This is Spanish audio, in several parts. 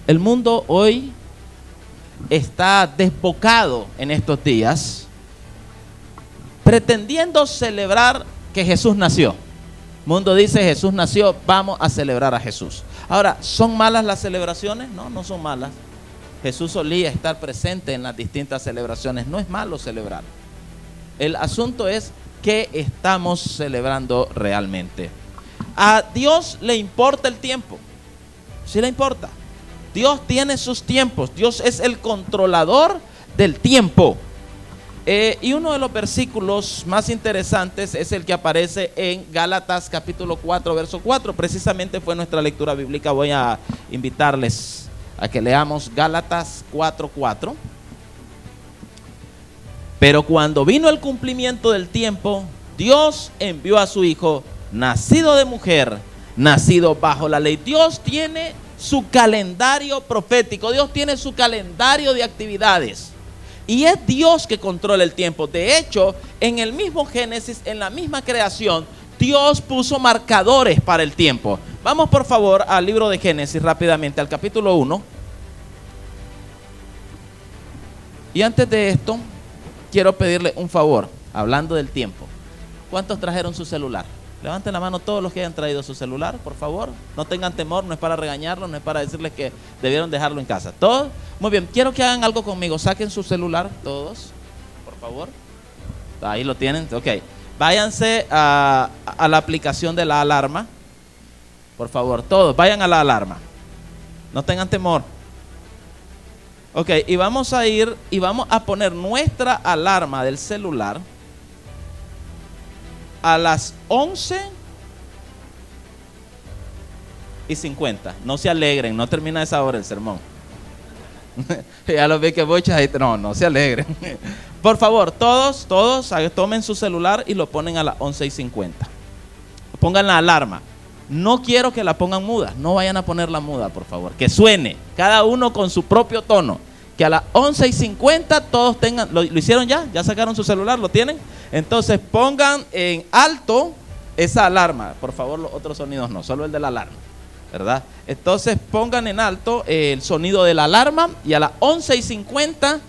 El mundo hoy está desbocado en estos días, pretendiendo celebrar que Jesús nació. El mundo dice: Jesús nació, vamos a celebrar a Jesús. Ahora, ¿son malas las celebraciones? No, no son malas. Jesús solía estar presente en las distintas celebraciones. No es malo celebrar. El asunto es qué estamos celebrando realmente. A Dios le importa el tiempo. Sí le importa. Dios tiene sus tiempos. Dios es el controlador del tiempo. Y uno de los versículos más interesantes es el que aparece en Gálatas capítulo 4, verso 4. Precisamente fue nuestra lectura bíblica. Voy a invitarles a que leamos Gálatas 4:4. Pero cuando vino el cumplimiento del tiempo, Dios envió a su Hijo, nacido de mujer, nacido bajo la ley. Dios tiene su calendario profético. Dios tiene su calendario de actividades. Y es Dios que controla el tiempo. De hecho, en el mismo Génesis, en la misma creación, Dios puso marcadores para el tiempo. Vamos por favor al libro de Génesis rápidamente, al capítulo 1. Y antes de esto, quiero pedirle un favor, hablando del tiempo. ¿Cuántos trajeron su celular? Levanten la mano todos los que hayan traído su celular, por favor. No tengan temor, no es para regañarlos, no es para decirles que debieron dejarlo en casa. ¿Todos? Muy bien, quiero que hagan algo conmigo. Saquen su celular, todos, por favor. Ahí lo tienen, ok. Váyanse a la aplicación de la alarma. Por favor, todos, vayan a la alarma. No tengan temor. Ok, y vamos a ir y vamos a poner nuestra alarma del celular a las 11:50. No se alegren, no termina esa hora el sermón. Ya lo vi que bochas ahí. No se alegren. Por favor, todos tomen su celular y lo ponen a las 11:50. Pongan la alarma. No quiero que la pongan muda. No vayan a ponerla muda, por favor. Que suene, cada uno con su propio tono. Que a las 11:50 todos tengan. ¿Lo hicieron ya? ¿Ya sacaron su celular? ¿Lo tienen? Entonces pongan en alto esa alarma. Por favor, los otros sonidos no, solo el de la alarma, ¿verdad? Entonces pongan en alto el sonido de la alarma y a las 11:50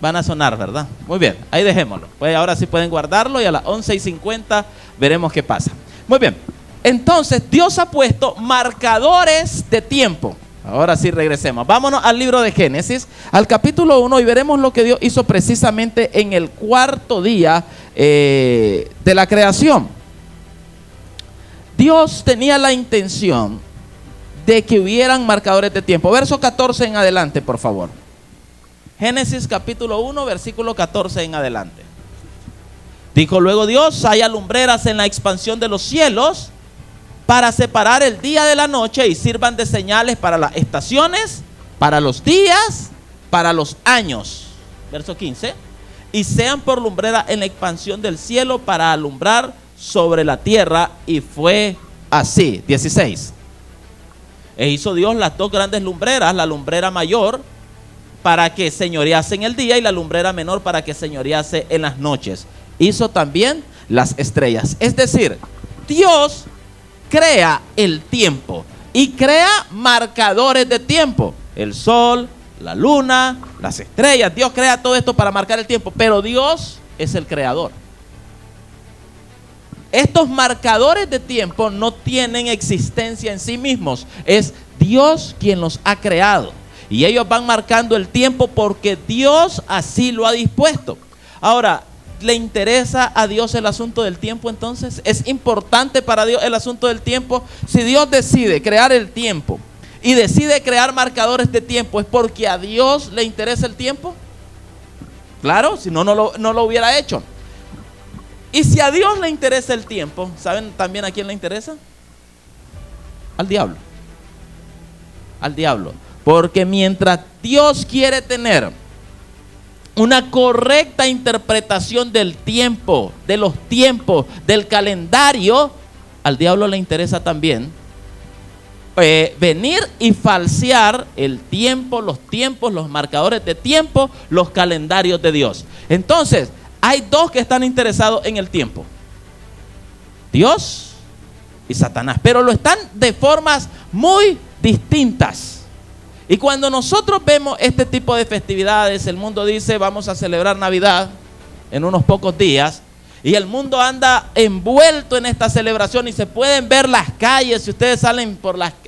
van a sonar, ¿verdad? Muy bien, ahí dejémoslo. Pues ahora sí pueden guardarlo y a las 11:50 veremos qué pasa. Muy bien, entonces Dios ha puesto marcadores de tiempo. Ahora sí regresemos. Vámonos al libro de Génesis, al capítulo 1, y veremos lo que Dios hizo precisamente en el cuarto día de la creación. Dios tenía la intención de que hubieran marcadores de tiempo. Verso 14 en adelante, por favor. Génesis capítulo 1, versículo 14 en adelante. Dijo luego Dios: haya lumbreras en la expansión de los cielos para separar el día de la noche y sirvan de señales para las estaciones, para los días, para los años. Verso 15. Y sean por lumbrera en la expansión del cielo para alumbrar sobre la tierra. Y fue así. 16. E hizo Dios las dos grandes lumbreras, la lumbrera mayor para que señorease en el día y la lumbrera menor para que señorease en las noches. Hizo también las estrellas. Es decir, Dios crea el tiempo y crea marcadores de tiempo. El sol, la luna, las estrellas. Dios crea todo esto para marcar el tiempo, pero Dios es el creador. Estos marcadores de tiempo no tienen existencia en sí mismos. Es Dios quien los ha creado. Y ellos van marcando el tiempo porque Dios así lo ha dispuesto. Ahora, ¿le interesa a Dios el asunto del tiempo entonces? ¿Es importante para Dios el asunto del tiempo? Si Dios decide crear el tiempo y decide crear marcadores de tiempo, ¿es porque a Dios le interesa el tiempo? Claro, si no, no lo hubiera hecho. Y si a Dios le interesa el tiempo, ¿saben también a quién le interesa? Al diablo. Al diablo. Porque mientras Dios quiere tener una correcta interpretación del tiempo, de los tiempos, del calendario, al diablo le interesa también venir y falsear el tiempo, los tiempos, los marcadores de tiempo, los calendarios de Dios. Entonces, hay dos que están interesados en el tiempo: Dios y Satanás, pero lo están de formas muy distintas. Y cuando nosotros vemos este tipo de festividades, el mundo dice vamos a celebrar Navidad en unos pocos días, y el mundo anda envuelto en esta celebración y se pueden ver las calles. Si ustedes salen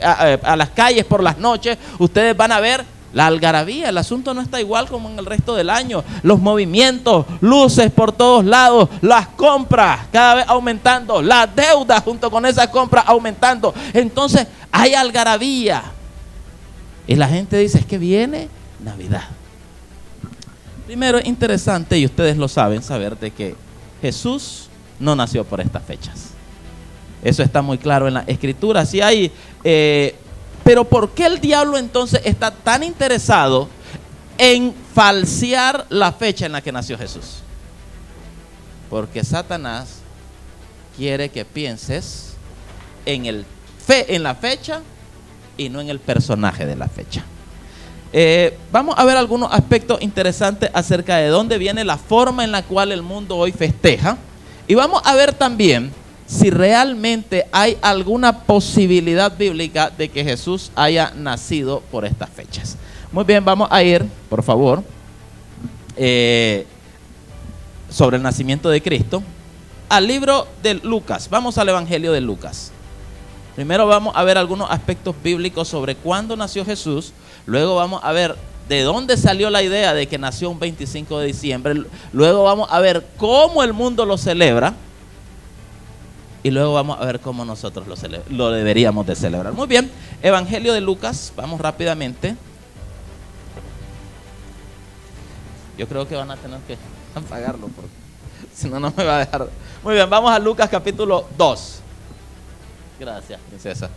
a las calles por las noches, ustedes van a ver la algarabía. El asunto no está igual como en el resto del año. Los movimientos, luces por todos lados, las compras cada vez aumentando, las deudas junto con esas compras aumentando. Entonces hay algarabía. Y la gente dice, es que viene Navidad. Primero, es interesante, y ustedes lo saben, saber de que Jesús no nació por estas fechas. Eso está muy claro en la Escritura. Sí hay, pero ¿por qué el diablo entonces está tan interesado en falsear la fecha en la que nació Jesús? Porque Satanás quiere que pienses en la fecha y no en el personaje de la fecha. Vamos a ver algunos aspectos interesantes acerca de dónde viene la forma en la cual el mundo hoy festeja. Y vamos a ver también si realmente hay alguna posibilidad bíblica de que Jesús haya nacido por estas fechas. Muy bien, vamos a ir, por favor, sobre el nacimiento de Cristo, al libro de Lucas. Vamos al Evangelio de Lucas. Primero vamos a ver algunos aspectos bíblicos sobre cuándo nació Jesús. Luego vamos a ver de dónde salió la idea de que nació un 25 de diciembre. Luego vamos a ver cómo el mundo lo celebra. Y luego vamos a ver cómo nosotros lo deberíamos de celebrar. Muy bien, Evangelio de Lucas, vamos rápidamente. Yo creo que van a tener que apagarlo porque si no, no me va a dejar. Muy bien, vamos a Lucas capítulo 2. Gracias, princesa.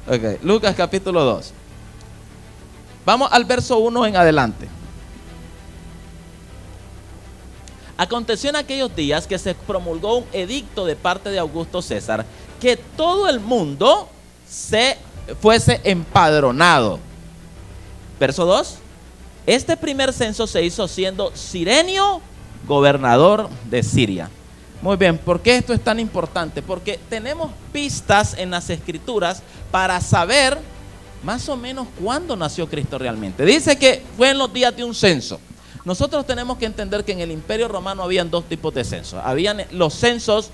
Ok, Lucas capítulo 2. Vamos al verso 1 en adelante. Aconteció en aquellos días que se promulgó un edicto de parte de Augusto César que todo el mundo se fuese empadronado. Verso 2. Este primer censo se hizo siendo Cirenio gobernador de Siria. Muy bien, ¿por qué esto es tan importante? Porque tenemos pistas en las Escrituras para saber más o menos cuándo nació Cristo realmente. Dice que fue en los días de un censo. Nosotros tenemos que entender que en el Imperio Romano habían dos tipos de censos. Habían los censos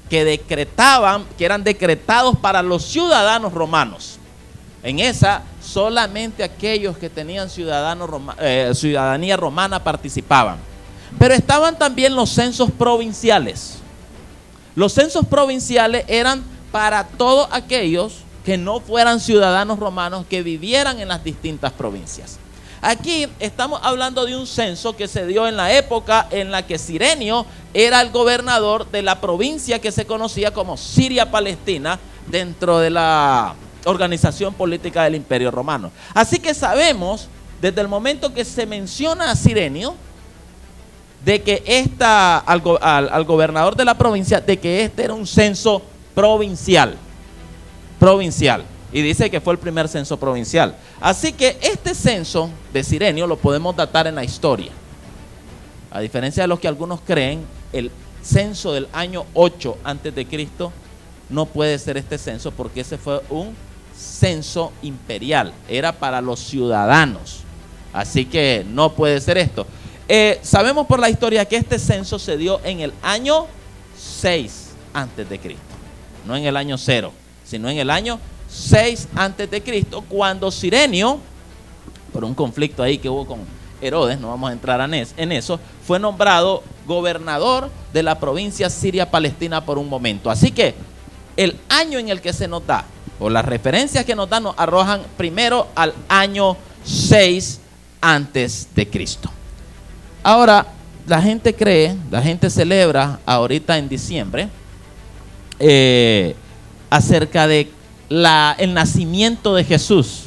que decretaban, que eran decretados para los ciudadanos romanos. En esa, solamente aquellos que tenían ciudadanía romana participaban. Pero estaban también los censos provinciales. Los censos provinciales eran para todos aquellos que no fueran ciudadanos romanos, que vivieran en las distintas provincias. Aquí estamos hablando de un censo que se dio en la época en la que Cirenio era el gobernador de la provincia que se conocía como Siria-Palestina dentro de la organización política del Imperio Romano. Así que sabemos, desde el momento que se menciona a Cirenio, de que al gobernador de la provincia, de que este era un censo provincial. Y dice que fue el primer censo provincial. Así que este censo de Cirenio lo podemos datar en la historia. A diferencia de lo que algunos creen, el censo del año 8 antes de Cristo no puede ser este censo, porque ese fue un censo imperial, era para los ciudadanos. Así que no puede ser esto. Sabemos por la historia que este censo se dio en el año 6 antes de Cristo, no en el año 0, sino en el año 6 antes de Cristo, cuando Cirenio, por un conflicto ahí que hubo con Herodes, no vamos a entrar en eso, fue nombrado gobernador de la provincia Siria-Palestina por un momento. Así que el año en el que se nos da, o las referencias que nos dan, nos arrojan primero al año 6 antes de Cristo. Ahora, la gente celebra ahorita en diciembre acerca de el nacimiento de Jesús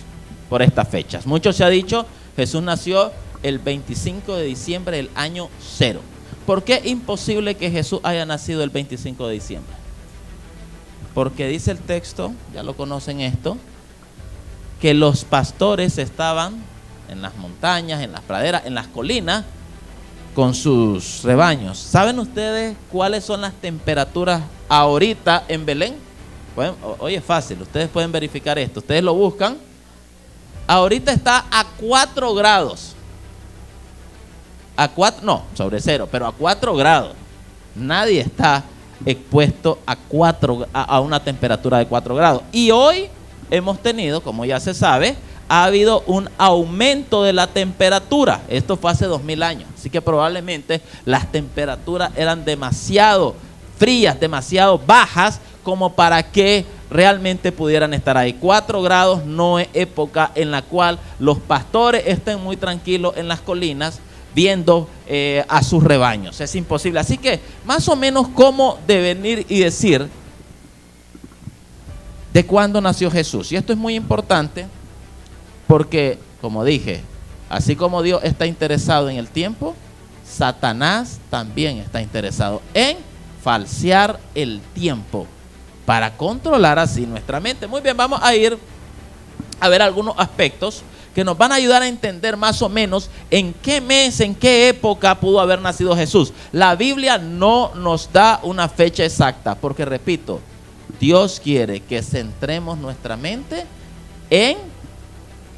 por estas fechas. Mucho se ha dicho, Jesús nació el 25 de diciembre del año 0. ¿Por qué es imposible que Jesús haya nacido el 25 de diciembre? Porque dice el texto, ya lo conocen esto, que los pastores estaban en las montañas, en las praderas, en las colinas, con sus rebaños. ¿Saben ustedes cuáles son las temperaturas ahorita en Belén? Hoy es fácil, ustedes pueden verificar esto. Ustedes lo buscan. Ahorita está a 4 grados. No, sobre cero, pero a 4 grados. Nadie está expuesto a una temperatura de 4 grados. Y hoy hemos tenido, como ya se sabe, ha habido un aumento de la temperatura. Esto fue hace 2000 años. Así que probablemente las temperaturas eran demasiado frías, demasiado bajas, como para que realmente pudieran estar ahí. 4 grados no es época en la cual los pastores estén muy tranquilos en las colinas viendo a sus rebaños. Es imposible. Así que más o menos cómo de venir y decir de cuándo nació Jesús. Y esto es muy importante porque, como dije, así como Dios está interesado en el tiempo, Satanás también está interesado en falsear el tiempo para controlar así nuestra mente. Muy bien, vamos a ir a ver algunos aspectos que nos van a ayudar a entender más o menos en qué mes, en qué época pudo haber nacido Jesús. La Biblia no nos da una fecha exacta, porque repito, Dios quiere que centremos nuestra mente en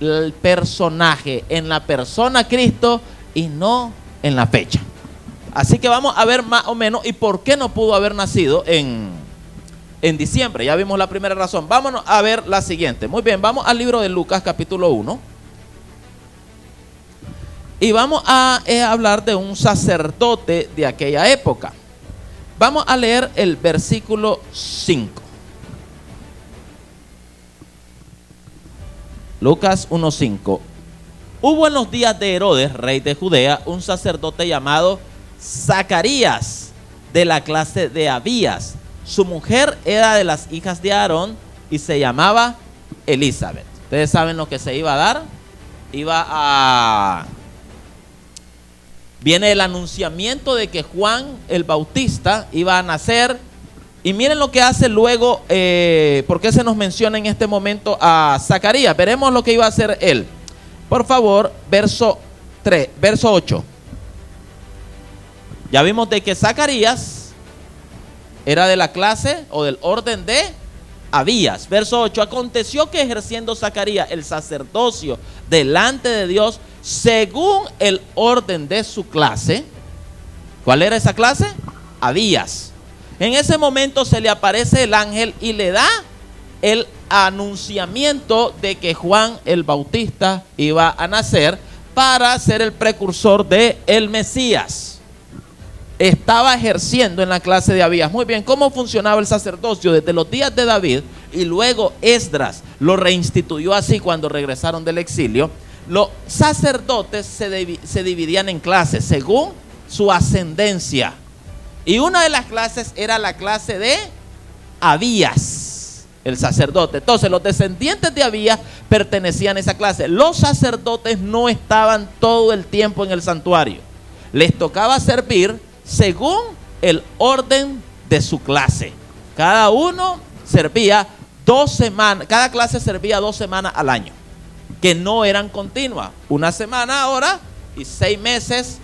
el personaje, en la persona Cristo y no en la fecha. Así que vamos a ver más o menos y por qué no pudo haber nacido en diciembre. Ya vimos la primera razón. Vámonos a ver la siguiente. Muy bien, vamos al libro de Lucas capítulo 1. Y vamos a hablar de un sacerdote de aquella época. Vamos a leer el versículo 5. Lucas 1:5. Hubo en los días de Herodes, rey de Judea, un sacerdote llamado Zacarías, de la clase de Abías. Su mujer era de las hijas de Aarón y se llamaba Elizabeth. Ustedes saben lo que se iba a dar. Viene el anunciamiento de que Juan el Bautista iba a nacer. Y miren lo que hace luego, ¿por qué se nos menciona en este momento a Zacarías? Veremos lo que iba a hacer él. Por favor, verso 8. Ya vimos de que Zacarías era de la clase o del orden de Abías. Verso 8. Aconteció que ejerciendo Zacarías el sacerdocio delante de Dios, según el orden de su clase. ¿Cuál era esa clase? Abías. En ese momento se le aparece el ángel y le da el anunciamiento de que Juan el Bautista iba a nacer para ser el precursor de el Mesías. Estaba ejerciendo en la clase de Abías. Muy bien, ¿cómo funcionaba el sacerdocio? Desde los días de David, y luego Esdras lo reinstituyó así cuando regresaron del exilio. Los sacerdotes se dividían en clases según su ascendencia. Y una de las clases era la clase de Abías, el sacerdote. Entonces los descendientes de Abías pertenecían a esa clase. Los sacerdotes no estaban todo el tiempo en el santuario. Les tocaba servir según el orden de su clase. Cada uno servía 2 semanas, cada clase servía 2 semanas al año, que no eran continuas. Una semana ahora y 6 meses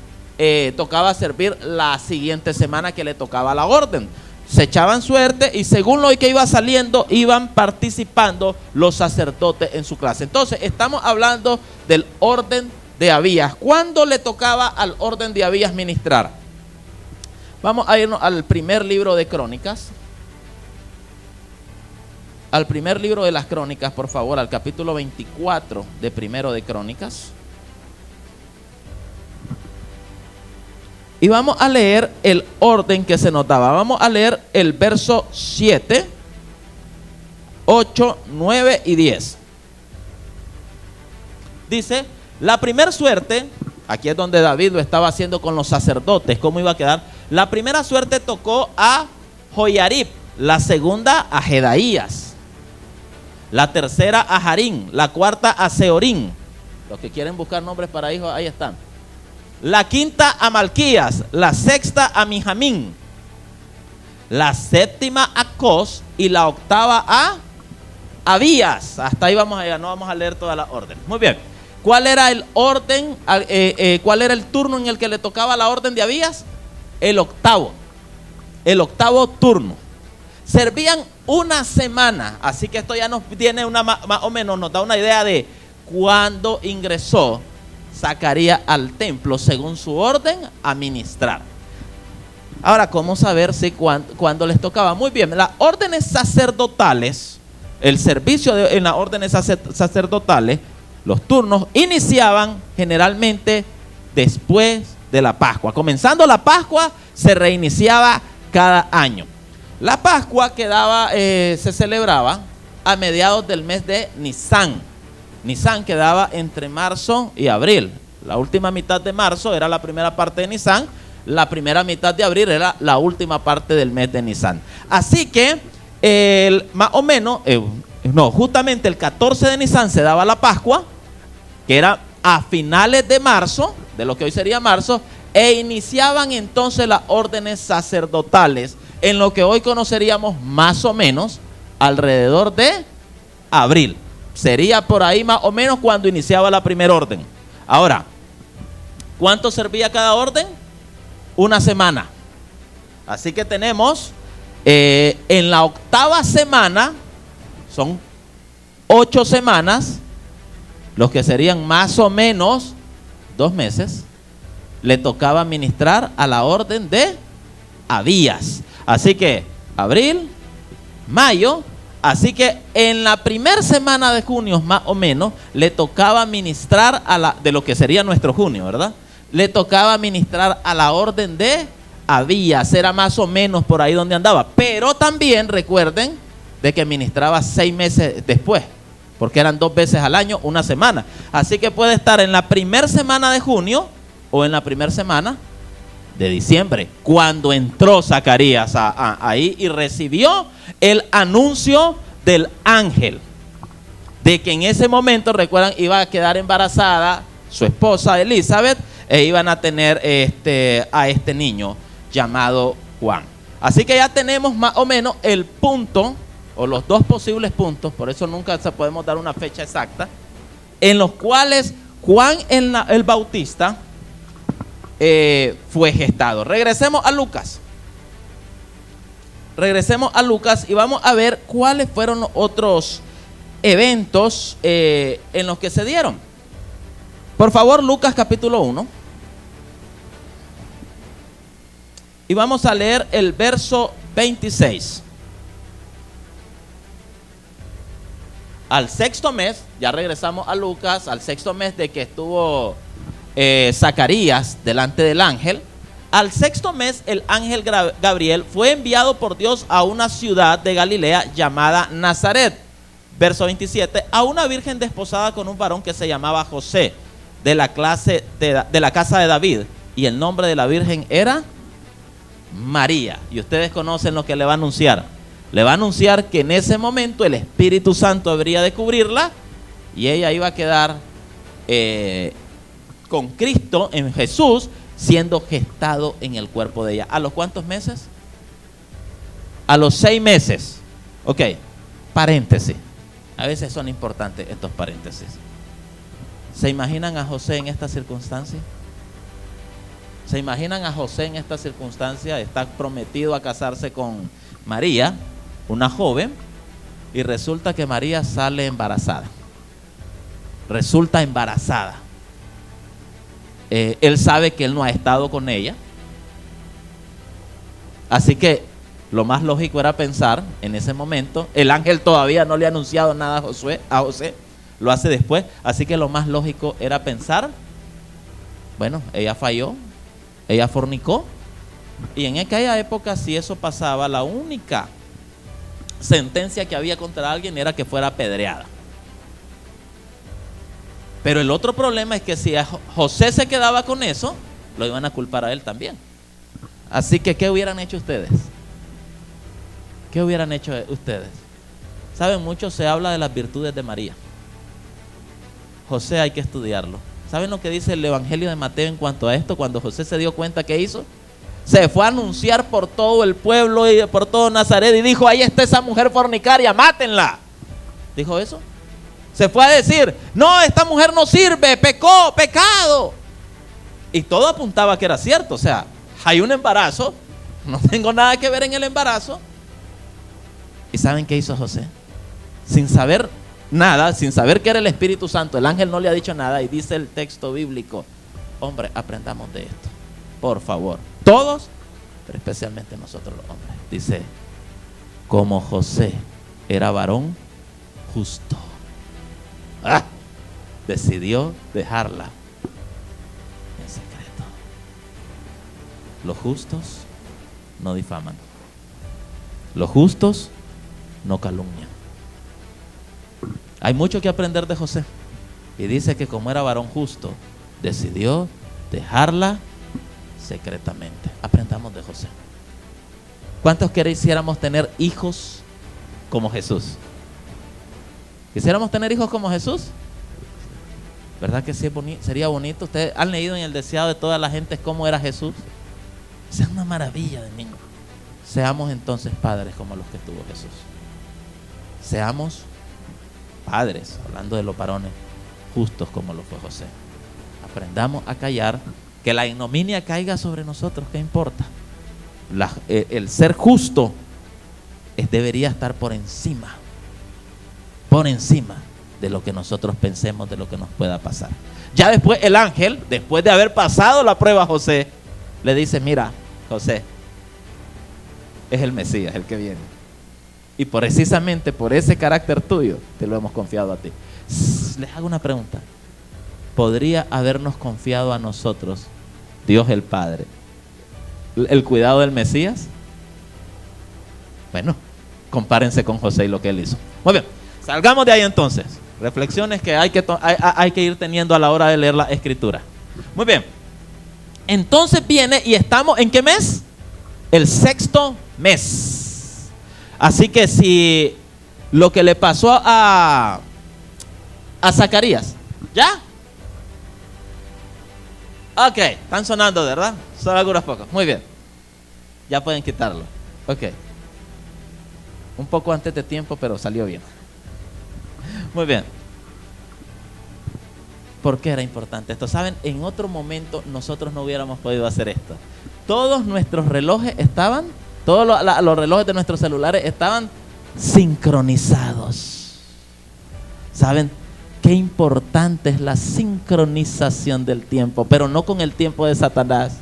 tocaba servir la siguiente semana que le tocaba la orden. Se echaban suerte y según lo que iba saliendo, iban participando los sacerdotes en su clase. Entonces, estamos hablando del orden de Abías. ¿Cuándo le tocaba al orden de Abías ministrar? Vamos a irnos al primer libro de Crónicas. Al primer libro de las Crónicas, por favor, al capítulo 24 de primero de Crónicas. Y vamos a leer el orden que se nos daba. Vamos a leer el verso 7, 8, 9 y 10. Dice, la primera suerte, aquí es donde David lo estaba haciendo con los sacerdotes, ¿cómo iba a quedar? La primera suerte tocó a Joiarib, la segunda a Jedaías, la tercera a Harín, la cuarta a Seorín. Los que quieren buscar nombres para hijos, ahí están. La quinta a Malquías, la sexta a Mijamín, la séptima a Cos y la octava a Abías. Hasta ahí vamos a llegar, no vamos a leer toda la orden. Muy bien. ¿Cuál era el orden? ¿Cuál era el turno en el que le tocaba la orden de Abías? El octavo turno. Servían una semana. Así que esto ya nos tiene más o menos, nos da una idea de cuándo ingresó Zacarías al templo según su orden a ministrar. Ahora, ¿cómo saber si cuándo les tocaba? Muy bien, las órdenes sacerdotales, el servicio en las órdenes sacerdotales, los turnos iniciaban generalmente después de la Pascua. Comenzando la Pascua, se reiniciaba cada año. La Pascua se celebraba a mediados del mes de Nisan. Nisan quedaba entre marzo y abril. La última mitad de marzo era la primera parte de Nisan. La primera mitad de abril era la última parte del mes de Nisan. Así que, más o menos, justamente el 14 de Nisan se daba la Pascua, que era a finales de marzo, de lo que hoy sería marzo, e iniciaban entonces las órdenes sacerdotales en lo que hoy conoceríamos más o menos alrededor de abril. Sería por ahí más o menos cuando iniciaba la primera orden. Ahora, ¿cuánto servía cada orden? Una semana. Así que tenemos en la octava semana, son 8 semanas, los que serían más o menos 2 meses, le tocaba ministrar a la orden de Abías. Así que abril, mayo, así que en la primera semana de junio más o menos le tocaba ministrar de lo que sería nuestro junio, ¿verdad? Le tocaba ministrar a la orden de Abías, era más o menos por ahí donde andaba. Pero también recuerden de que ministraba 6 meses después, porque eran 2 veces al año, una semana. Así que puede estar en la primera semana de junio o en la primera semana de diciembre, cuando entró Zacarías ahí y recibió el anuncio del ángel de que en ese momento, recuerdan, iba a quedar embarazada su esposa Elizabeth e iban a tener a este niño llamado Juan. Así que ya tenemos más o menos el punto, o los 2 posibles puntos, por eso nunca podemos dar una fecha exacta, en los cuales Juan el Bautista fue gestado. Regresemos a Lucas. Regresemos a Lucas y vamos a ver cuáles fueron los otros eventos en los que se dieron. Por favor, Lucas capítulo 1. Y vamos a leer el verso 26. Al 6º mes, ya regresamos a Lucas, al 6º mes de que estuvo Zacarías delante del ángel. Al 6º mes, el ángel Gabriel fue enviado por Dios a una ciudad de Galilea llamada Nazaret. Verso 27, a una virgen desposada con un varón que se llamaba José, de la casa de David, y el nombre de la virgen era María. Y ustedes conocen lo que le va a anunciar. Le va a anunciar que en ese momento el Espíritu Santo habría de cubrirla y ella iba a quedar con Cristo en Jesús, siendo gestado en el cuerpo de ella. ¿A los cuántos meses? A los 6 meses. Ok, paréntesis. A veces son importantes estos paréntesis. ¿Se imaginan a José en esta circunstancia? ¿Se imaginan a José en esta circunstancia? Está prometido a casarse con María, una joven, y resulta que María sale embarazada. Resulta embarazada. Él sabe que él no ha estado con ella. Así que lo más lógico era pensar en ese momento. El ángel todavía no le ha anunciado nada a José. Lo hace después. Así que lo más lógico era pensar, bueno, ella falló, ella fornicó. Y en aquella época, si eso pasaba, la única sentencia que había contra alguien era que fuera apedreada. Pero el otro problema es que si José se quedaba con eso, lo iban a culpar a él también. Así que, ¿qué hubieran hecho ustedes? ¿Qué hubieran hecho ustedes? Saben, mucho se habla de las virtudes de María. José hay que estudiarlo. ¿Saben lo que dice el Evangelio de Mateo en cuanto a esto? Cuando José se dio cuenta, ¿qué hizo? Se fue a anunciar por todo el pueblo y por todo Nazaret y dijo, ahí está esa mujer fornicaria, mátenla. ¿Dijo eso? Se fue a decir, no, esta mujer no sirve, pecó, pecado. Y todo apuntaba que era cierto. O sea, hay un embarazo, no tengo nada que ver en el embarazo. ¿Y saben qué hizo José? Sin saber nada, sin saber que era el Espíritu Santo, el ángel no le ha dicho nada, y dice el texto bíblico, hombre, aprendamos de esto, por favor, todos, pero especialmente nosotros los hombres. Dice, como José era varón justo, decidió dejarla en secreto. Los justos no difaman, los justos no calumnian. Hay mucho que aprender de José. Y dice que como era varón justo, decidió dejarla secretamente. Aprendamos de José. ¿Cuántos quisiéramos tener hijos como Jesús? ¿Quisiéramos tener hijos como Jesús? ¿Verdad que sí sería bonito? Ustedes han leído en el deseado de toda la gente cómo era Jesús. Es una maravilla de niño. Seamos entonces padres como los que tuvo Jesús. Seamos padres, hablando de los varones, justos como lo fue José. Aprendamos a callar, que la ignominia caiga sobre nosotros, ¿qué importa? El ser justo debería estar por encima de lo que nosotros pensemos, de lo que nos pueda pasar. Ya después el ángel, después de haber pasado la prueba a José, le dice, mira, José, es el Mesías el que viene. Y precisamente por ese carácter tuyo, te lo hemos confiado a ti. Les hago una pregunta. ¿Podría habernos confiado a nosotros, Dios el Padre, el cuidado del Mesías? Bueno, compárense con José y lo que él hizo. Muy bien, salgamos de ahí entonces. Reflexiones que hay que ir teniendo a la hora de leer la Escritura. Muy bien. Entonces viene y estamos, ¿en qué mes? El sexto mes. Así que si lo que le pasó a Zacarías, ¿ya? Ok, están sonando, ¿verdad? Son algunos pocos, muy bien. Ya pueden quitarlo. Ok. Un poco antes de tiempo, pero salió bien. Muy bien. ¿Por qué era importante esto? ¿Saben? En otro momento nosotros no hubiéramos podido hacer esto. Todos nuestros relojes estaban, todos los relojes de nuestros celulares estaban sincronizados. ¿Saben? Qué importante es la sincronización del tiempo, pero no con el tiempo de Satanás,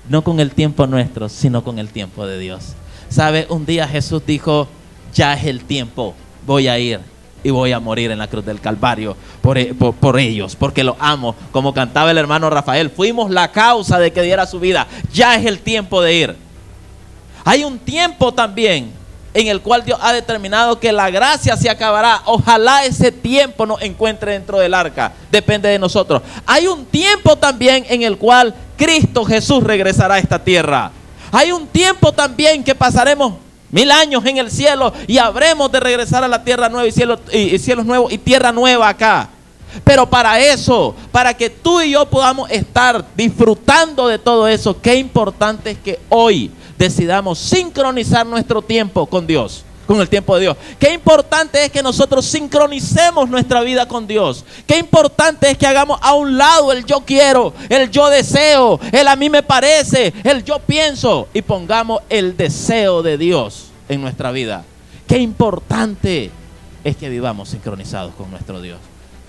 no con el tiempo nuestro, sino con el tiempo de Dios. ¿Sabe? Un día Jesús dijo, ya es el tiempo, voy a ir y voy a morir en la cruz del Calvario por ellos, porque los amo. Como cantaba el hermano Rafael, fuimos la causa de que diera su vida, ya es el tiempo de ir. Hay un tiempo también en el cual Dios ha determinado que la gracia se acabará. Ojalá ese tiempo nos encuentre dentro del arca, depende de nosotros. Hay un tiempo también en el cual Cristo Jesús regresará a esta tierra. Hay un tiempo también que pasaremos 1000 años en el cielo y habremos de regresar a la tierra nueva y cielos nuevos y tierra nueva acá. Pero para eso, para que tú y yo podamos estar disfrutando de todo eso, qué importante es que hoy decidamos sincronizar nuestro tiempo con Dios, con el tiempo de Dios. Qué importante es que nosotros sincronicemos nuestra vida con Dios. Qué importante es que hagamos a un lado el yo quiero, el yo deseo, el a mí me parece, el yo pienso, y pongamos el deseo de Dios en nuestra vida. Qué importante es que vivamos sincronizados con nuestro Dios.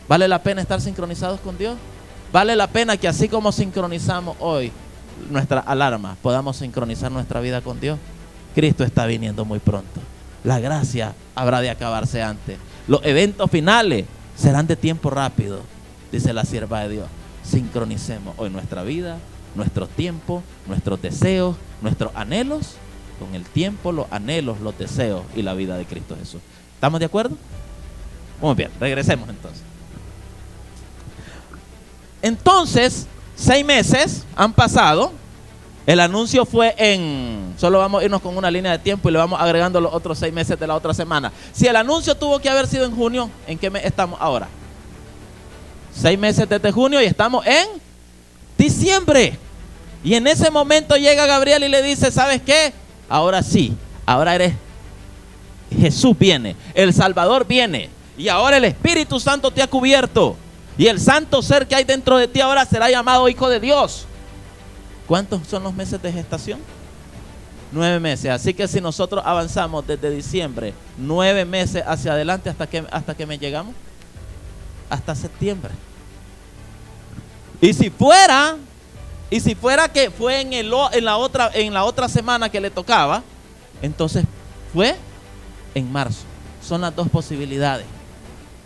¿Vale la pena estar sincronizados con Dios? ¿Vale la pena que así como sincronizamos hoy nuestra alarma, podamos sincronizar nuestra vida con Dios? Cristo está viniendo muy pronto. La gracia habrá de acabarse antes. Los eventos finales serán de tiempo rápido, dice la sierva de Dios. Sincronicemos hoy nuestra vida, nuestro tiempo, nuestros deseos, nuestros anhelos con el tiempo, los anhelos, los deseos y la vida de Cristo Jesús. ¿Estamos de acuerdo? Muy bien, regresemos entonces. Entonces, 6 meses han pasado. El anuncio fue solo vamos a irnos con una línea de tiempo y le vamos agregando los otros 6 meses de la otra semana. Si el anuncio tuvo que haber sido en junio, ¿en qué mes estamos ahora? 6 meses desde junio y estamos en diciembre. Y en ese momento llega Gabriel y le dice, ¿sabes qué? Ahora sí, ahora Jesús viene, el Salvador viene. Y ahora el Espíritu Santo te ha cubierto. Y el santo ser que hay dentro de ti ahora será llamado Hijo de Dios. ¿Cuántos son los meses de gestación? 9 meses. Así que si nosotros avanzamos desde diciembre 9 meses hacia adelante, ¿hasta que me llegamos? Hasta septiembre. Y si fuera que fue en la otra semana que le tocaba, entonces fue en marzo. Son las dos posibilidades.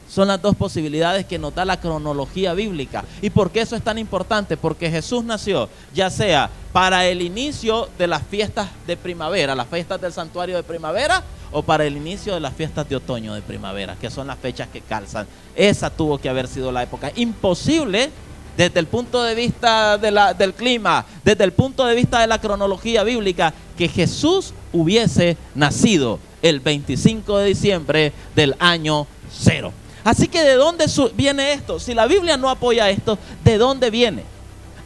Son las dos posibilidades que nos da la cronología bíblica. ¿Y por qué eso es tan importante? Porque Jesús nació ya sea para el inicio de las fiestas de primavera, las fiestas del santuario de primavera, o para el inicio de las fiestas de otoño de primavera, que son las fechas que calzan. Esa tuvo que haber sido la época. Imposible desde el punto de vista del clima, desde el punto de vista de la cronología bíblica, que Jesús hubiese nacido el 25 de diciembre del año 0. Así que ¿de dónde viene esto? Si la Biblia no apoya esto, ¿de dónde viene?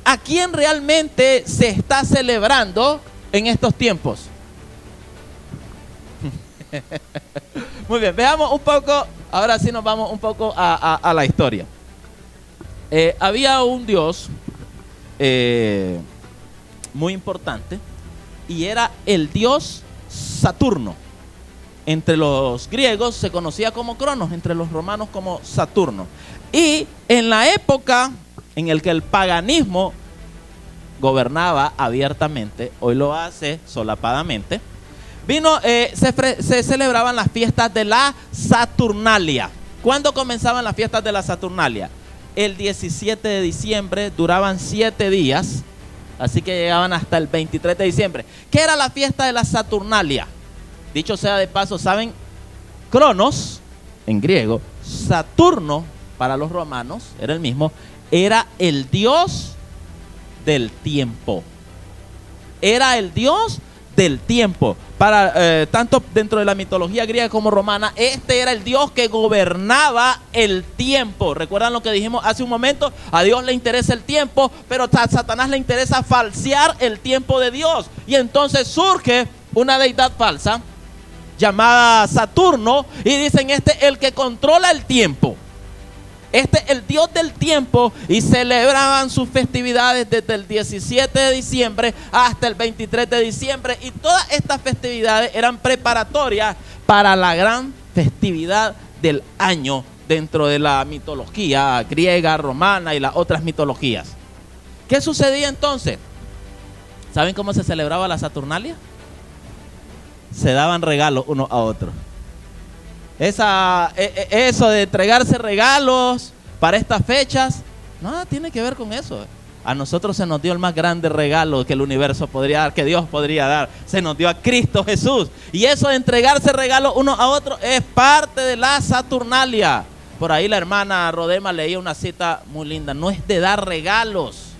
¿A quién realmente se está celebrando en estos tiempos? Muy bien, veamos un poco, ahora sí nos vamos un poco a la historia. Había un dios muy importante y era el dios Saturno. Entre los griegos se conocía como Cronos, entre los romanos como Saturno. Y en la época en la que el paganismo gobernaba abiertamente, hoy lo hace solapadamente, se celebraban las fiestas de la Saturnalia. ¿Cuándo comenzaban las fiestas de la Saturnalia? El 17 de diciembre, duraban 7 días, así que llegaban hasta el 23 de diciembre. ¿Qué era la fiesta de la Saturnalia? Dicho sea de paso, ¿saben? Cronos, en griego, Saturno, para los romanos, era el mismo, era el dios del tiempo. Era el dios del tiempo. Tanto dentro de la mitología griega como romana, este era el dios que gobernaba el tiempo. ¿Recuerdan lo que dijimos hace un momento? A Dios le interesa el tiempo, pero a Satanás le interesa falsear el tiempo de Dios. Y entonces surge una deidad falsa llamada Saturno, y dicen, el que controla el tiempo, el dios del tiempo, y celebraban sus festividades desde el 17 de diciembre hasta el 23 de diciembre, y todas estas festividades eran preparatorias para la gran festividad del año dentro de la mitología griega, romana y las otras mitologías. ¿Qué sucedía entonces? ¿Saben cómo se celebraba la Saturnalia? Se daban regalos uno a otro. Eso de entregarse regalos para estas fechas, nada tiene que ver con eso. A nosotros se nos dio el más grande regalo que el universo podría dar, que Dios podría dar. Se nos dio a Cristo Jesús. Y eso de entregarse regalos uno a otro es parte de la Saturnalia. Por ahí la hermana Rodema leía una cita muy linda. No es de dar regalos,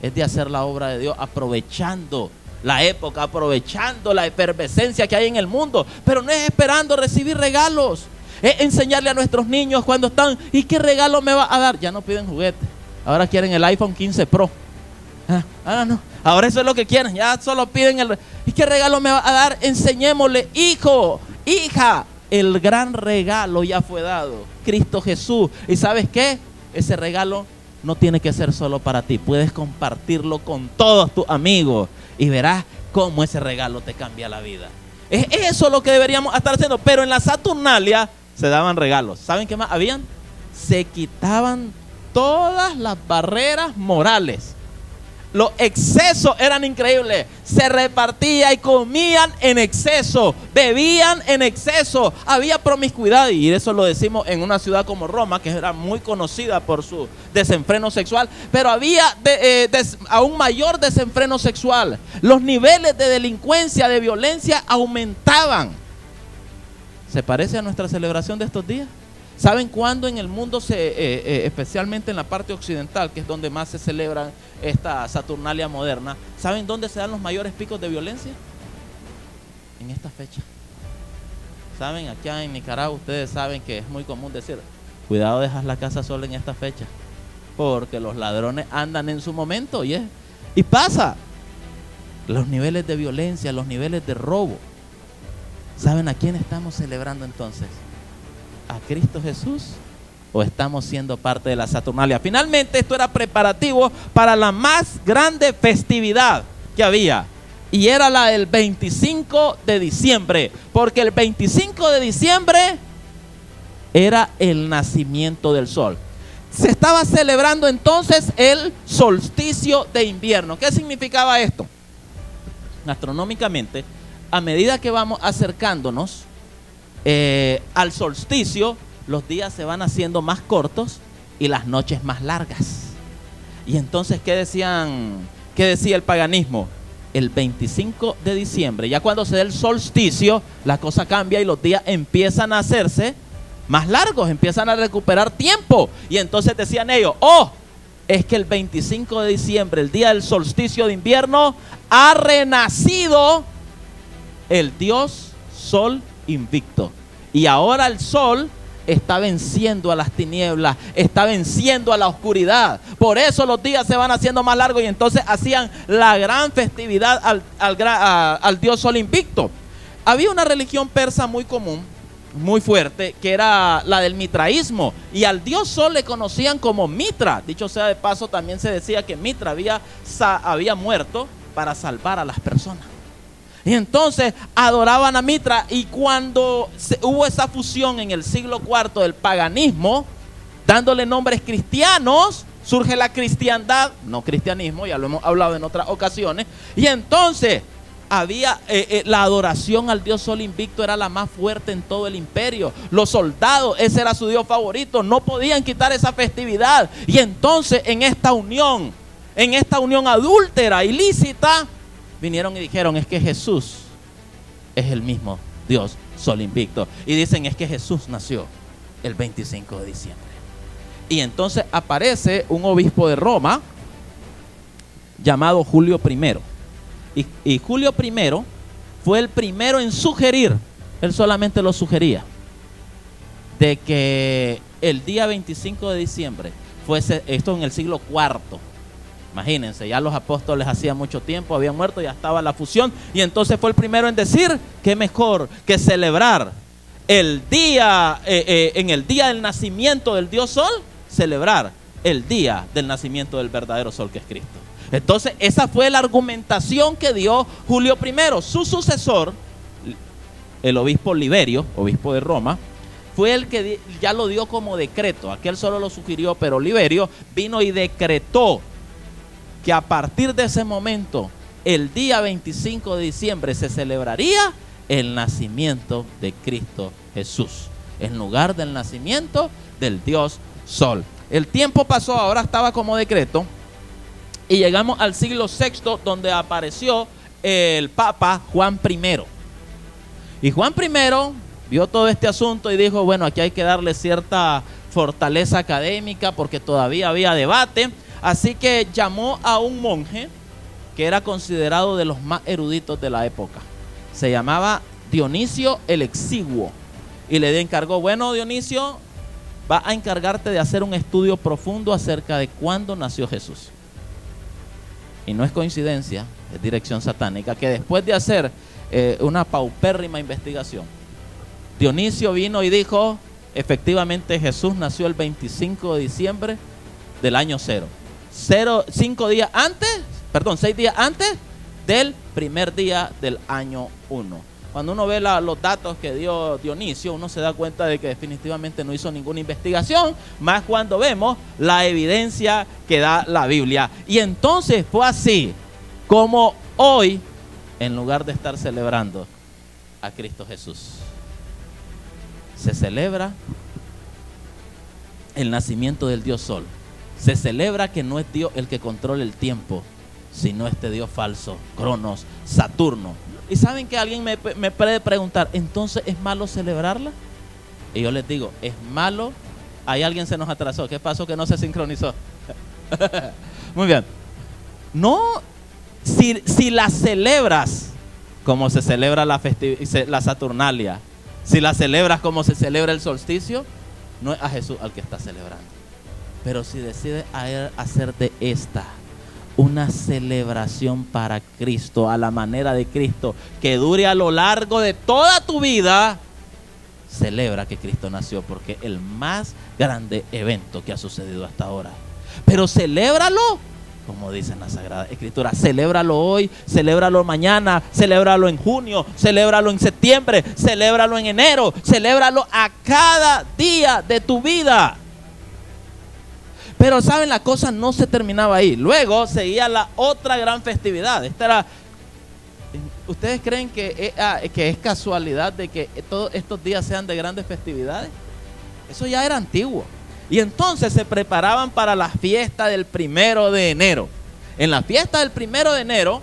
es de hacer la obra de Dios aprovechando la época, aprovechando la efervescencia que hay en el mundo, pero no es esperando recibir regalos. Es enseñarle a nuestros niños cuando están, ¿y qué regalo me va a dar? Ya no piden juguete, ahora quieren el iPhone 15 Pro. Ahora no, ahora eso es lo que quieren, ya solo piden ¿y qué regalo me va a dar? Enseñémosle, hijo, hija, el gran regalo ya fue dado, Cristo Jesús. ¿Y sabes qué? Ese regalo no tiene que ser solo para ti, puedes compartirlo con todos tus amigos y verás cómo ese regalo te cambia la vida. Es eso lo que deberíamos estar haciendo. Pero en la Saturnalia se daban regalos. ¿Saben qué más habían? Se quitaban todas las barreras morales. Los excesos eran increíbles. Se repartía y comían en exceso, bebían en exceso, había promiscuidad, y eso lo decimos en una ciudad como Roma, que era muy conocida por su desenfreno sexual, pero había aún mayor desenfreno sexual. Los niveles de delincuencia, de violencia aumentaban. ¿Se parece a nuestra celebración de estos días? ¿Saben cuándo en el mundo, especialmente en la parte occidental, que es donde más se celebra esta Saturnalia moderna, ¿saben dónde se dan los mayores picos de violencia? En esta fecha. ¿Saben? Acá en Nicaragua ustedes saben que es muy común decir, cuidado, dejas la casa sola en esta fecha, porque los ladrones andan en su momento, y pasa. Los niveles de violencia, los niveles de robo. ¿Saben a quién estamos celebrando entonces? ¿A Cristo Jesús? ¿O estamos siendo parte de la Saturnalia? Finalmente, esto era preparativo para la más grande festividad que había, Y era la del 25 de diciembre, porque el 25 de diciembre era el nacimiento del sol. Se estaba celebrando entonces el solsticio de invierno. ¿Qué significaba esto? Astronómicamente, a medida que vamos acercándonos al solsticio, los días se van haciendo más cortos y las noches más largas. Y entonces, ¿qué decía el paganismo? El 25 de diciembre, ya cuando se da el solsticio, la cosa cambia y los días empiezan a hacerse más largos, empiezan a recuperar tiempo. Y entonces decían ellos, es que el 25 de diciembre, el día del solsticio de invierno, ha renacido el dios Sol invicto. Y ahora el sol está venciendo a las tinieblas, está venciendo a la oscuridad. Por eso los días se van haciendo más largos y entonces hacían la gran festividad al dios Sol invicto. Había una religión persa muy común, muy fuerte, que era la del mitraísmo, y al dios Sol le conocían como Mitra. Dicho sea de paso, también se decía que Mitra había muerto para salvar a las personas. Y entonces adoraban a Mitra, y cuando hubo esa fusión en el siglo IV del paganismo, dándole nombres cristianos, surge la cristiandad, no cristianismo, ya lo hemos hablado en otras ocasiones, y entonces había la adoración al dios Sol invicto era la más fuerte en todo el imperio. Los soldados, ese era su dios favorito, no podían quitar esa festividad. Y entonces en esta unión adúltera, ilícita, vinieron y dijeron, es que Jesús es el mismo Dios Sol invicto. Y dicen, es que Jesús nació el 25 de diciembre. Y entonces aparece un obispo de Roma llamado Julio I. Y Julio I fue el primero en sugerir, él solamente lo sugería, de que el día 25 de diciembre fuese, esto en el siglo IV. Imagínense, ya los apóstoles hacía mucho tiempo habían muerto, ya estaba la fusión, y entonces fue el primero en decir que mejor que celebrar el día, en el día del nacimiento del Dios Sol, celebrar el día del nacimiento del verdadero Sol, que es Cristo. Entonces esa fue la argumentación que dio Julio I. Su sucesor, el obispo Liberio, obispo de Roma, fue el que ya lo dio como decreto. Aquel solo lo sugirió, pero Liberio vino y decretó que a partir de ese momento, el día 25 de diciembre, se celebraría el nacimiento de Cristo Jesús, en lugar del nacimiento del Dios Sol. El tiempo pasó, ahora estaba como decreto, y llegamos al siglo VI, donde apareció el Papa Juan I. Y Juan I vio todo este asunto y dijo, bueno, aquí hay que darle cierta fortaleza académica porque todavía había debate. Así que llamó a un monje que era considerado de los más eruditos de la época. Se llamaba Dionisio el Exiguo. Y le encargó, bueno, Dionisio, va a encargarte de hacer un estudio profundo acerca de cuándo nació Jesús. Y no es coincidencia, es dirección satánica, que después de hacer una paupérrima investigación, Dionisio vino y dijo, efectivamente Jesús nació el 25 de diciembre del año 0. 6 días antes del primer día del año 1. Cuando uno ve los datos que dio Dionisio, uno se da cuenta de que definitivamente no hizo ninguna investigación, más cuando vemos la evidencia que da la Biblia. Y entonces fue así como hoy, en lugar de estar celebrando a Cristo Jesús, se celebra el nacimiento del Dios Sol. Se celebra que no es Dios el que controla el tiempo, sino este Dios falso, Cronos, Saturno. Y saben que alguien me puede preguntar, ¿entonces es malo celebrarla? Y yo les digo, es malo. Ahí alguien se nos atrasó. ¿Qué pasó que no se sincronizó? Muy bien. No, si la celebras como se celebra la Saturnalia, si la celebras como se celebra el solsticio, no es a Jesús al que está celebrando. Pero si decides hacer de esta una celebración para Cristo, a la manera de Cristo, que dure a lo largo de toda tu vida, celebra que Cristo nació, porque es el más grande evento que ha sucedido hasta ahora. Pero celébralo como dice en la Sagrada Escritura. Celébralo hoy, celébralo mañana, celébralo en junio, celébralo en septiembre, celébralo en enero, celébralo a cada día de tu vida. Pero saben, la cosa no se terminaba ahí. Luego seguía la otra gran festividad. Esta era, ¿ustedes creen que es casualidad de que todos estos días sean de grandes festividades? Eso ya era antiguo. Y entonces se preparaban para la fiesta del 1 de enero. En la fiesta del 1 de enero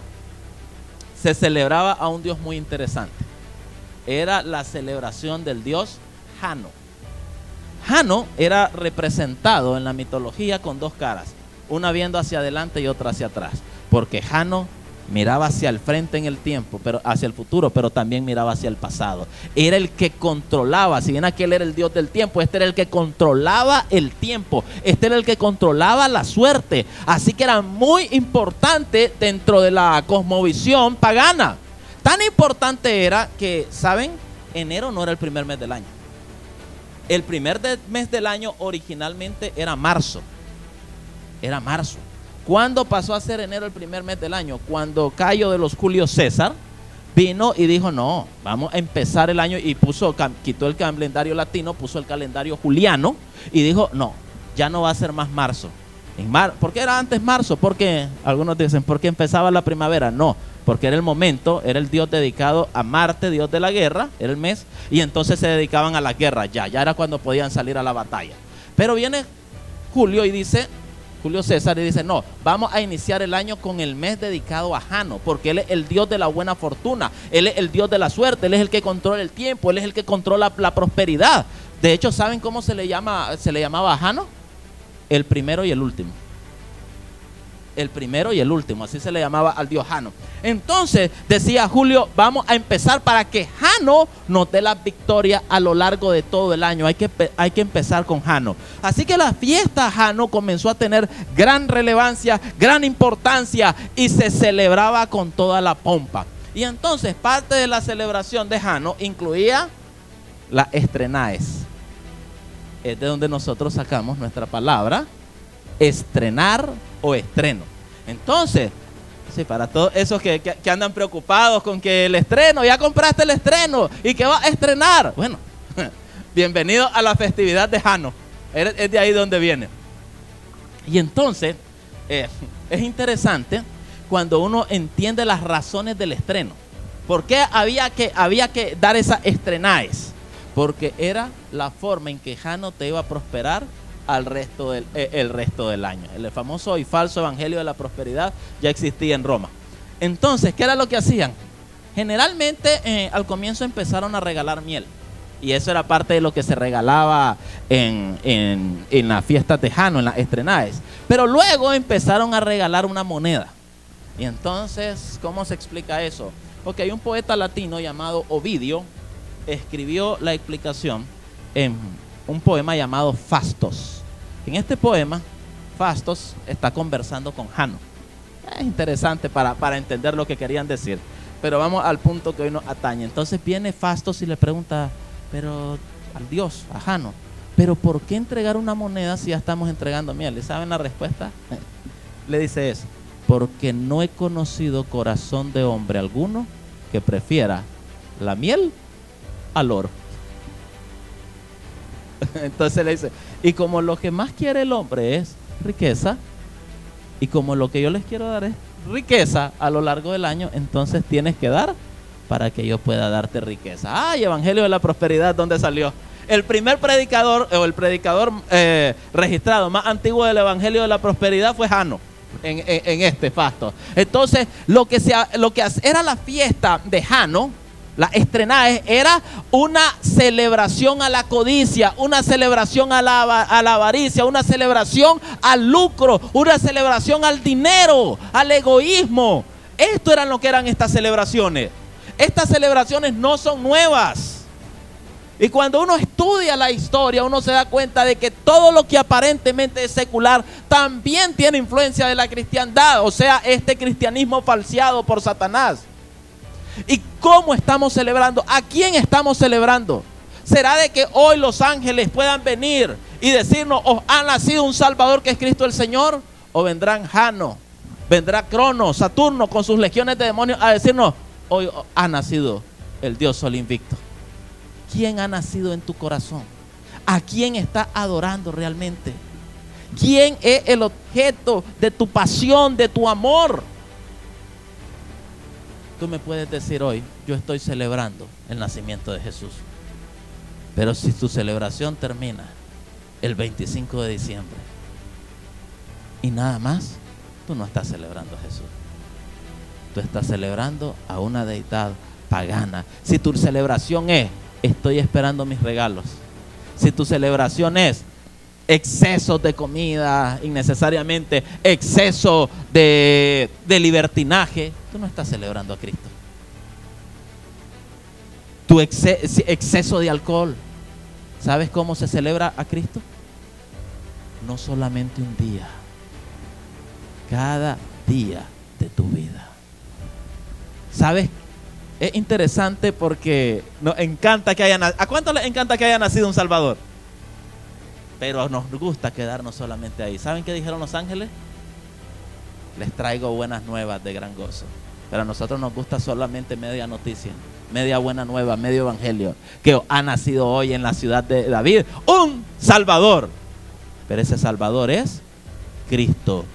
se celebraba a un dios muy interesante. Era la celebración del dios Jano. Jano era representado en la mitología con dos caras, una viendo hacia adelante y otra hacia atrás, porque Jano miraba hacia el frente en el tiempo, pero hacia el futuro, pero también miraba hacia el pasado. Era el que controlaba, si bien aquel era el dios del tiempo, este era el que controlaba el tiempo, este era el que controlaba la suerte. Así que era muy importante dentro de la cosmovisión pagana. Tan importante era que, ¿saben? Enero no era el primer mes del año. El primer mes del año originalmente era marzo. Era marzo. ¿Cuándo pasó a ser enero el primer mes del año? Cuando Cayo de los Julio César vino y dijo, no, vamos a empezar el año, y quitó el calendario latino, puso el calendario juliano y dijo, no, ya no va a ser más marzo. ¿Por qué era antes marzo? Porque algunos dicen, ¿por qué empezaba la primavera? No, porque era el momento, era el dios dedicado a Marte, dios de la guerra, era el mes, y entonces se dedicaban a la guerra, ya era cuando podían salir a la batalla. Pero viene Julio César y dice, no, vamos a iniciar el año con el mes dedicado a Jano, porque él es el dios de la buena fortuna, él es el dios de la suerte, él es el que controla el tiempo, él es el que controla la prosperidad. De hecho, ¿saben cómo se le llamaba a Jano? El primero y el último. El primero y el último, así se le llamaba al dios Jano. Entonces decía Julio, vamos a empezar para que Jano nos dé la victoria a lo largo de todo el año. Hay que empezar con Jano. Así que la fiesta Jano comenzó a tener gran relevancia, gran importancia, y se celebraba con toda la pompa. Y entonces parte de la celebración de Jano incluía la estrenaes. Es de donde nosotros sacamos nuestra palabra estrenar o estreno. Entonces, sí, para todos esos que andan preocupados con que el estreno, ya compraste el estreno y que va a estrenar. Bueno, bienvenido a la festividad de Jano. Es de ahí donde viene. Y entonces, es interesante cuando uno entiende las razones del estreno. ¿Por qué había que dar esa estrenaes? Porque era la forma en que Jano te iba a prosperar el resto del año. El famoso y falso evangelio de la prosperidad ya existía en Roma. Entonces, ¿qué era lo que hacían? Generalmente al comienzo empezaron a regalar miel, y eso era parte de lo que se regalaba en las fiestas de Jano, en las estrenaes. Pero luego empezaron a regalar una moneda. Y entonces, ¿cómo se explica eso? Porque hay un poeta latino llamado Ovidio, escribió la explicación en un poema llamado Fastos. En este poema, Fastos está conversando con Jano. Es interesante para entender lo que querían decir, pero vamos al punto que hoy nos atañe. Entonces viene Fastos y le pregunta, pero al dios, a Jano, ¿pero por qué entregar una moneda si ya estamos entregando miel? ¿Y saben la respuesta? Le dice eso: porque no he conocido corazón de hombre alguno que prefiera la miel al oro. Entonces le dice, y como lo que más quiere el hombre es riqueza, y como lo que yo les quiero dar es riqueza a lo largo del año, entonces tienes que dar para que yo pueda darte riqueza. ¡Ay, evangelio de la prosperidad! ¿Dónde salió? El primer predicador, o el predicador registrado más antiguo del evangelio de la prosperidad fue Jano, en este Fastos. Entonces, lo que era la fiesta de Jano, la estrenaes, era una celebración a la codicia, una celebración a la avaricia, una celebración al lucro, una celebración al dinero, al egoísmo. Esto eran lo que eran estas celebraciones. Estas celebraciones no son nuevas. Y cuando uno estudia la historia, uno se da cuenta de que todo lo que aparentemente es secular también tiene influencia de la cristiandad, o sea, este cristianismo falseado por Satanás. ¿Y cómo estamos celebrando? ¿A quién estamos celebrando? ¿Será de que hoy los ángeles puedan venir y decirnos, os ha nacido un Salvador que es Cristo el Señor? ¿O vendrán Jano vendrá Cronos, Saturno con sus legiones de demonios a decirnos: hoy ha nacido el Dios Sol Invicto. ¿Quién ha nacido en tu corazón? ¿A quién estás adorando realmente? ¿Quién es el objeto de tu pasión, de tu amor? Tú me puedes decir hoy: yo estoy celebrando el nacimiento de Jesús. Pero si tu celebración termina el 25 de diciembre y nada más, tú no estás celebrando a Jesús. Tú estás celebrando a una deidad pagana. Si tu celebración es: estoy esperando mis regalos. Si tu celebración es excesos de comida innecesariamente, exceso de libertinaje, tú no estás celebrando a Cristo. Tu exceso de alcohol, ¿sabes cómo se celebra a Cristo? No solamente un día, cada día de tu vida. ¿Sabes? Es interesante porque nos encanta que haya nacido. ¿A cuánto les encanta que haya nacido un Salvador? Pero nos gusta quedarnos solamente ahí. ¿Saben qué dijeron los ángeles? Les traigo buenas nuevas de gran gozo. Pero a nosotros nos gusta solamente media noticia, media buena nueva, medio evangelio. Que ha nacido hoy en la ciudad de David un Salvador. Pero ese Salvador es Cristo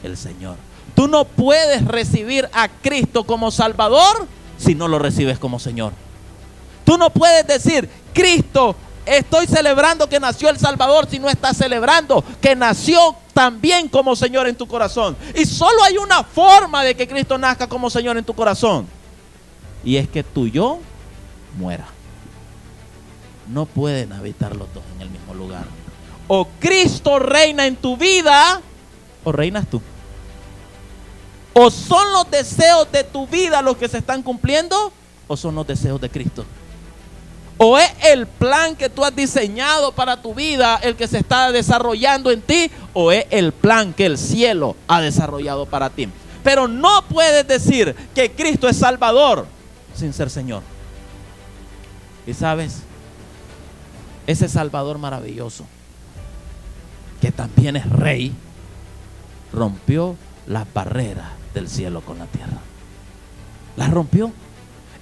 el Señor. Tú no puedes recibir a Cristo como Salvador si no lo recibes como Señor. Tú no puedes decir: Cristo, estoy celebrando que nació el Salvador, si no estás celebrando que nació también como Señor en tu corazón. Y solo hay una forma de que Cristo nazca como Señor en tu corazón, y es que tu yo muera. No pueden habitar los dos en el mismo lugar. O Cristo reina en tu vida, o reinas tú. O son los deseos de tu vida los que se están cumpliendo, o son los deseos de Cristo. O es el plan que tú has diseñado para tu vida el que se está desarrollando en ti, o es el plan que el cielo ha desarrollado para ti. Pero no puedes decir que Cristo es Salvador sin ser Señor. Y sabes, ese Salvador maravilloso, que también es Rey, rompió las barreras del cielo con la tierra. Las rompió.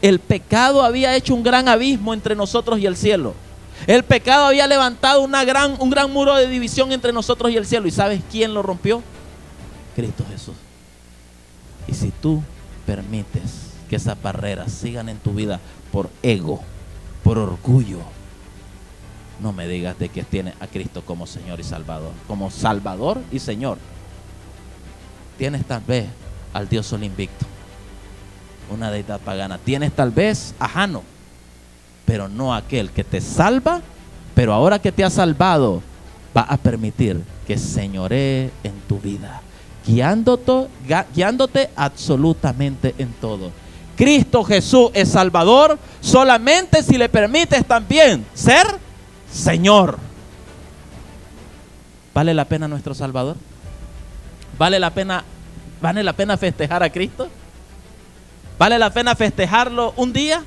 El pecado había hecho un gran abismo entre nosotros y el cielo. El pecado había levantado un gran muro de división entre nosotros y el cielo. ¿Y sabes quién lo rompió? Cristo Jesús. Y si tú permites que esas barreras sigan en tu vida por ego, por orgullo, no me digas de que tienes a Cristo como Señor y Salvador. Como Salvador y Señor. Tienes tal vez al Dios Sol Invicto, una deidad pagana. Tienes tal vez a Jano, pero no aquel que te salva. Pero ahora que te ha salvado, va a permitir que señoree en tu vida, guiándote absolutamente en todo. Cristo Jesús es Salvador solamente si le permites también ser Señor. ¿Vale la pena nuestro Salvador? ¿Vale la pena festejar a Cristo? ¿Vale la pena festejarlo un día?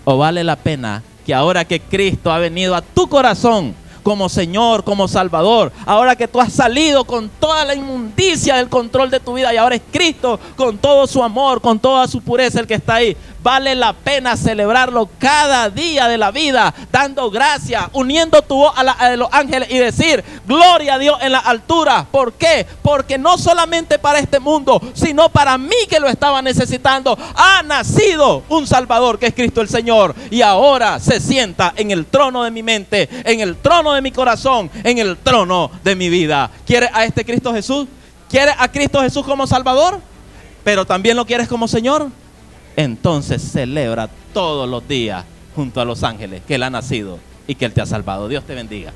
¿O vale la pena que ahora que Cristo ha venido a tu corazón como Señor, como Salvador, ahora que tú has salido con toda la inmundicia del control de tu vida y ahora es Cristo con todo su amor, con toda su pureza el que está ahí, vale la pena celebrarlo cada día de la vida, dando gracias, uniendo tu voz a la de los ángeles y decir: gloria a Dios en la altura? ¿Por qué? Porque no solamente para este mundo, sino para mí que lo estaba necesitando, ha nacido un Salvador que es Cristo el Señor, y ahora se sienta en el trono de mi mente, en el trono de mi corazón, en el trono de mi vida. ¿Quieres a este Cristo Jesús? ¿Quieres a Cristo Jesús como Salvador? ¿Pero también lo quieres como Señor? Entonces celebra todos los días junto a los ángeles que Él ha nacido y que Él te ha salvado. Dios te bendiga.